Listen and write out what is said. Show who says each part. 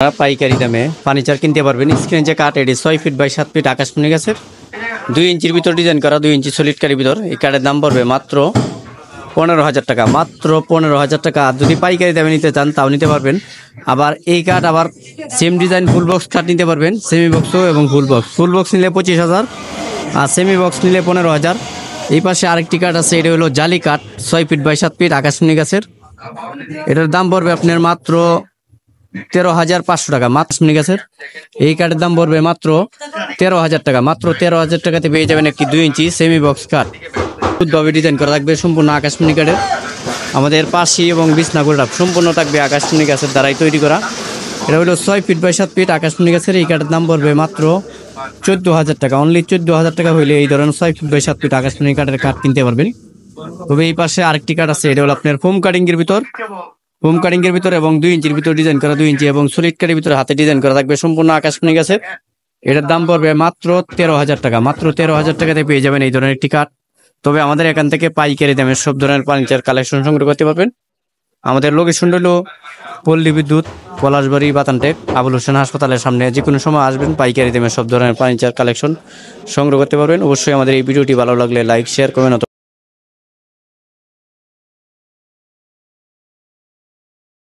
Speaker 1: পাইকারি দামে ফার্নিচার কিনতে পারবেন। স্ক্রিনে যে কাঠ, এটি 6 ফিট বাই 7 ফিট আকাশমণি গাছের 2 ইঞ্চির ভিতর ডিজাইন করা, 2 ইঞ্চি সলিড কাঠের ভিতর। এই কাঠের দাম পড়বে মাত্র 15,000 টাকা, মাত্র 15,000 টাকা। আর যদি পাইকারি দামে নিতে চান তাও নিতে পারবেন। আবার এই কাঠ আবার সেম ডিজাইন ফুল বক্স কাঠ নিতে পারবেন, সেমি বক্সও এবং ফুল বক্স। ফুল বক্স নিলে 25,000 আর সেমি বক্স নিলে 15,000। এই পাশে আরেকটি কাঠ আছে, এটা হলো জালি কাঠ, 6 ফিট বাই 7 ফিট আকাশমণি গাছের। এটার দাম পড়বে আপনার মাত্র 13,500 টাকা, আকাশমণি গাছের। এই কাঠের দাম পড়বে মাত্র 13,000 টাকা, মাত্র 13,000 টাকাতে পেয়ে যাবেন একটি 2 ইঞ্চি সেমি বক্স কাঠ। খুবভাবে ডিজাইন করা থাকবে, সম্পূর্ণ আকাশমণি কাঠের। আমাদের পাশি এবং বিছনাগুলো সম্পূর্ণ থাকবে আকাশমণি গাছের দ্বারাই তৈরি করা। এটা হলো 6 ফিট বাই 7 ফিট আকাশমণি গাছের। এই কাঠের দাম পড়বে মাত্র 14,000 টাকা, অনলি 14,000 টাকা হইলে এই ধরনের 6 ফিট বাই 7 ফিট আকাশমণি কাঠের কাঠ কিনতে পারবেন। তবে এই পাশে আরেকটি কাঠ আছে, এটা হলো আপনার ফোম কাটিং এর ভিতর, ফোম কাটিং এর ভিতর এবং 2 ইঞ্চির ভিতর ডিজাইন করা, 2 ইঞ্চি এবং সলিড কাঠের ভিতরে হাতে ডিজাইন করা থাকবে, সম্পূর্ণ আকাশমণি গাছের। এটার দাম পড়বে মাত্র 13,000 টাকা, মাত্র 13,000 টাকাতে পেয়ে যাবেন এই ধরনের একটি কাঠ। তবে আমাদের এখান থেকে পাইকারি দামে সব ধরনের ফার্নিচার কালেকশন সংগ্রহ করতে পারবেন। আমাদের লোকেশন হলো পল্লী বিদ্যুৎ, পলাশবাড়ি, বাতানটেক, আবুল হোসেন হাসপাতালের সামনে। যে কোনো সময় আসবেন, পাইকারি দামে সব ধরনের ফার্নিচার কালেকশন সংগ্রহ করতে পারবেন। অবশ্যই আমাদের এই ভিডিওটি ভালো লাগলে লাইক, শেয়ার করবেন।